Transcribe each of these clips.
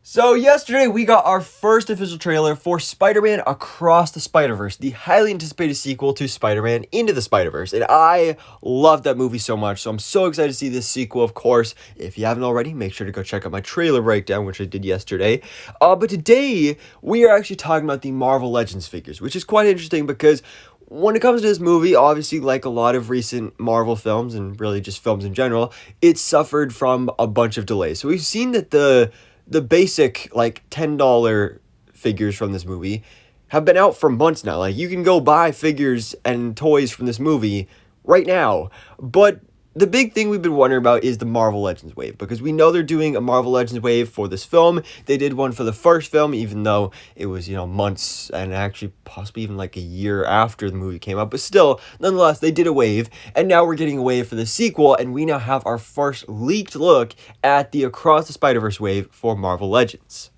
So yesterday we got our first official trailer for Spider-Man Across the Spider-Verse, the highly anticipated sequel to Spider-Man Into the Spider-Verse. And I love that movie so much, so I'm so excited to see this sequel, of course. If you haven't already, make sure to go check out my trailer breakdown, which I did yesterday. But today, we are actually talking about the Marvel Legends figures, which is quite interesting because when it comes to this movie, obviously, like a lot of recent Marvel films and really just films in general, it suffered from a bunch of delays. So we've seen that the basic like $10 figures from this movie have been out for months now. Like you can go buy figures and toys from this movie right now. But the big thing we've been wondering about is the Marvel Legends wave, because we know they're doing a Marvel Legends wave for this film. They did one for the first film, even though it was, months and actually possibly even like a year after the movie came out. But still, nonetheless, they did a wave, and now we're getting a wave for the sequel, and we now have our first leaked look at the Across the Spider-Verse wave for Marvel Legends.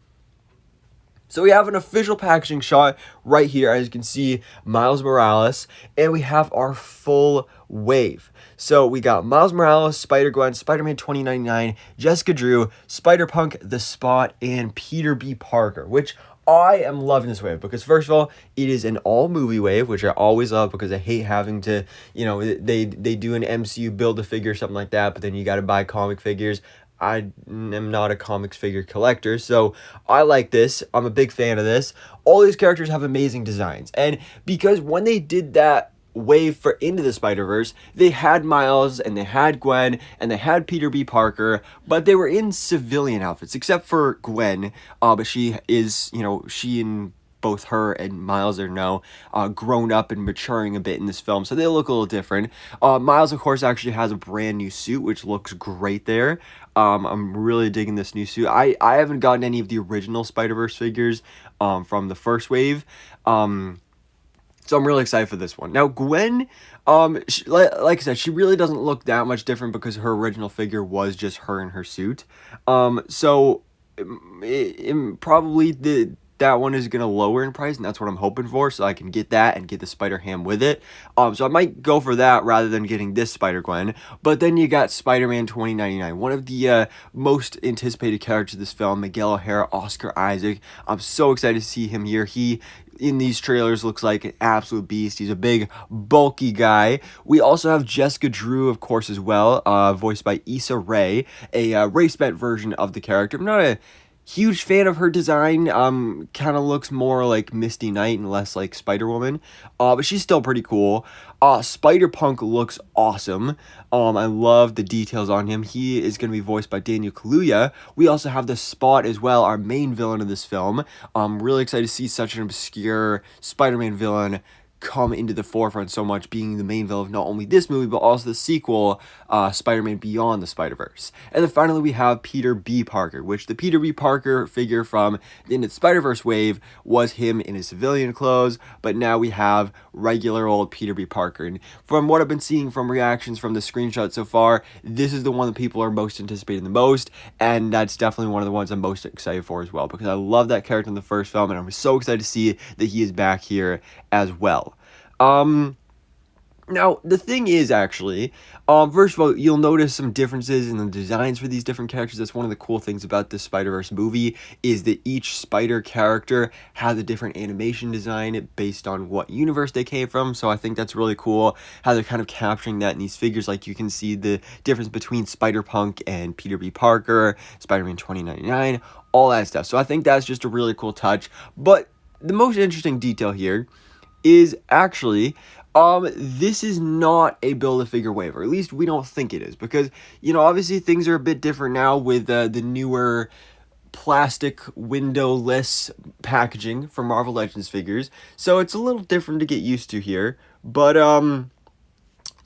So we have an official packaging shot right here, as you can see, Miles Morales, and we have our full wave. So we got Miles Morales, Spider-Gwen, Spider-Man 2099, Jessica Drew, Spider-Punk, The Spot, and Peter B. Parker, which I am loving this wave because, first of all, it is an all-movie wave, which I always love because I hate having to, they do an MCU Build-A-Figure or something like that, but then you got to buy comic figures. I am not a comics figure collector, so I like this. I'm a big fan of this. All these characters have amazing designs, and because when they did that wave for Into the Spider-Verse, they had Miles, and they had Gwen, and they had Peter B. Parker, but they were in civilian outfits, except for Gwen, but she is, she and both her and Miles are now grown up and maturing a bit in this film, so they look a little different. Miles, of course, actually has a brand new suit, which looks great there. I'm really digging this new suit. I haven't gotten any of the original Spider-Verse figures from the first wave, so I'm really excited for this one. Now, Gwen, like I said, she really doesn't look that much different because her original figure was just her in her suit. So probably that one is going to lower in price, and that's what I'm hoping for, so I can get that and get the Spider-Ham with it. So I might go for that rather than getting this Spider-Gwen. But then you got Spider-Man 2099, one of the most anticipated characters of this film, Miguel O'Hara, Oscar Isaac. I'm so excited to see him here. He, in these trailers, looks like an absolute beast. He's a big, bulky guy. We also have Jessica Drew, of course, as well, voiced by Issa Rae, a race-bent version of the character. I'm not a huge fan of her design. Kind of looks more like Misty Knight and less like Spider-Woman. But she's still pretty cool. Spider-Punk looks awesome. I love the details on him. He is going to be voiced by Daniel Kaluuya. We also have The Spot as well, our main villain of this film. I'm really excited to see such an obscure Spider-Man villain come into the forefront so much, being the main villain of not only this movie, but also the sequel, Spider-Man Beyond the Spider-Verse. And then finally, we have Peter B. Parker, which the Peter B. Parker figure from the Into the Spider-Verse wave was him in his civilian clothes, but now we have regular old Peter B. Parker. And from what I've been seeing from reactions from the screenshot so far, this is the one that people are most anticipating the most, and that's definitely one of the ones I'm most excited for as well, because I love that character in the first film, and I'm so excited to see that he is back here as well. Now, the thing is, actually, first of all, you'll notice some differences in the designs for these different characters. That's one of the cool things about this Spider-Verse movie, is that each Spider character has a different animation design based on what universe they came from, so I think that's really cool, how they're kind of capturing that in these figures. Like, you can see the difference between Spider-Punk and Peter B. Parker, Spider-Man 2099, all that stuff. So I think that's just a really cool touch. But the most interesting detail here is actually, this is not a Build-A-Figure wave, or at least we don't think it is, because, obviously things are a bit different now with the newer plastic windowless packaging for Marvel Legends figures, so it's a little different to get used to here, but,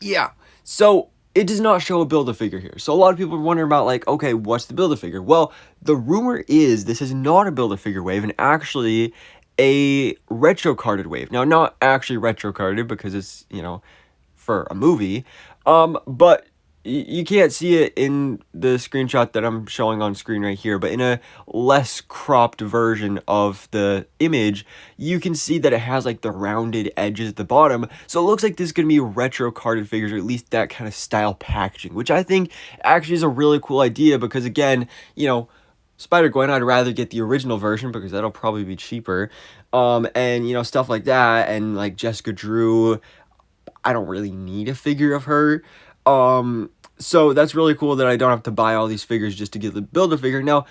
yeah, so it does not show a Build-A-Figure here. So a lot of people are wondering about, like, okay, what's the Build-A-Figure? Well, the rumor is this is not a Build-A-Figure wave, and actually a retro carded wave. Now, not actually retro carded because it's, for a movie, but you can't see it in the screenshot that I'm showing on screen right here, but in a less cropped version of the image, you can see that it has like the rounded edges at the bottom. So it looks like this is going to be retro carded figures, or at least that kind of style packaging, which I think actually is a really cool idea because, again, Spider-Gwen, I'd rather get the original version because that'll probably be cheaper. And, you know, stuff like that. And, like, Jessica Drew, I don't really need a figure of her. So that's really cool that I don't have to buy all these figures just to get the Build-A-Figure. Now,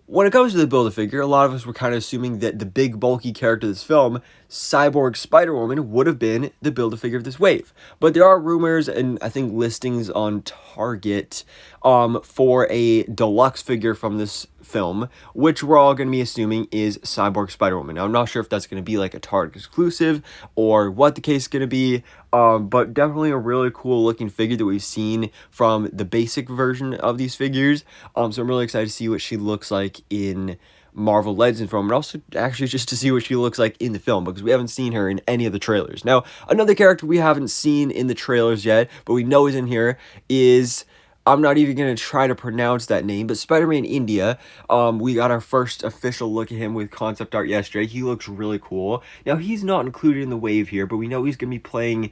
when it comes to the Build-A-Figure, a lot of us were kind of assuming that the big, bulky character of this film, Cyborg Spider-Woman, would have been the Build-A-Figure of this wave. But there are rumors and I think listings on Target for a deluxe figure from this film, which we're all going to be assuming is Cyborg Spider-Woman. Now, I'm not sure if that's going to be like a Target exclusive or what the case is going to be, but definitely a really cool looking figure that we've seen from the basic version of these figures. So I'm really excited to see what she looks like in Marvel Legends film, and also actually just to see what she looks like in the film, because we haven't seen her in any of the trailers. Now, another character we haven't seen in the trailers yet, but we know is in here, is, I'm not even going to try to pronounce that name, but Spider-Man India. We got our first official look at him with concept art yesterday. He looks really cool. Now, he's not included in the wave here, but we know he's going to be playing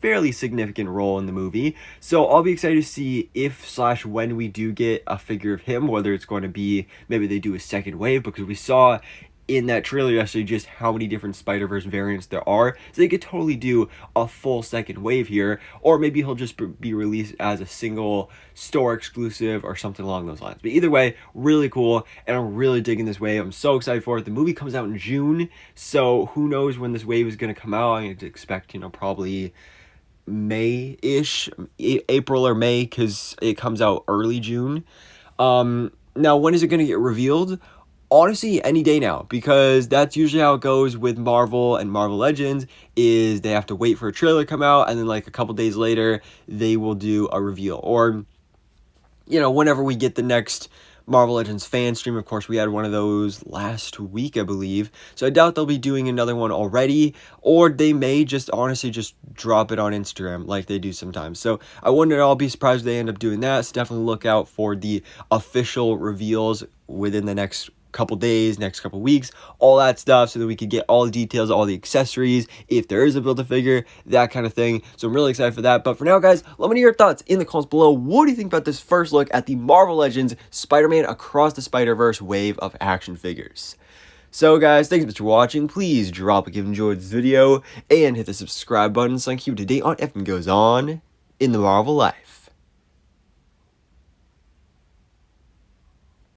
fairly significant role in the movie. So I'll be excited to see if/when we do get a figure of him, whether it's going to be, maybe they do a second wave, because we saw in that trailer yesterday just how many different Spider-Verse variants there are. So they could totally do a full second wave here, or maybe he'll just be released as a single store exclusive or something along those lines. But either way, really cool, and I'm really digging this wave. I'm so excited for it. The movie comes out in June, so who knows when this wave is going to come out. I expect, you know, probably May-ish, April or May, because it comes out early June. Now, when is it going to get revealed? Honestly, any day now, because that's usually how it goes with Marvel and Marvel Legends, is they have to wait for a trailer to come out, and then like a couple days later, they will do a reveal. Or, you know, whenever we get the next Marvel Legends fan stream. Of course, we had one of those last week, I believe. So I doubt they'll be doing another one already, or they may just honestly just drop it on Instagram like they do sometimes. So I wouldn't at all be surprised if they end up doing that. So definitely look out for the official reveals within the next couple days, next couple weeks, all that stuff, so that we could get all the details, all the accessories, if there is a Build-A-Figure, that kind of thing. So I'm really excited for that. But for now, guys, let me know your thoughts in the comments below. What do you think about this first look at the Marvel Legends Spider-Man Across the Spider-Verse wave of action figures? So guys, thanks so much for watching. Please drop a like if you enjoyed this video, and hit the subscribe button so I can keep you up to date on everything goes on in the Marvel life.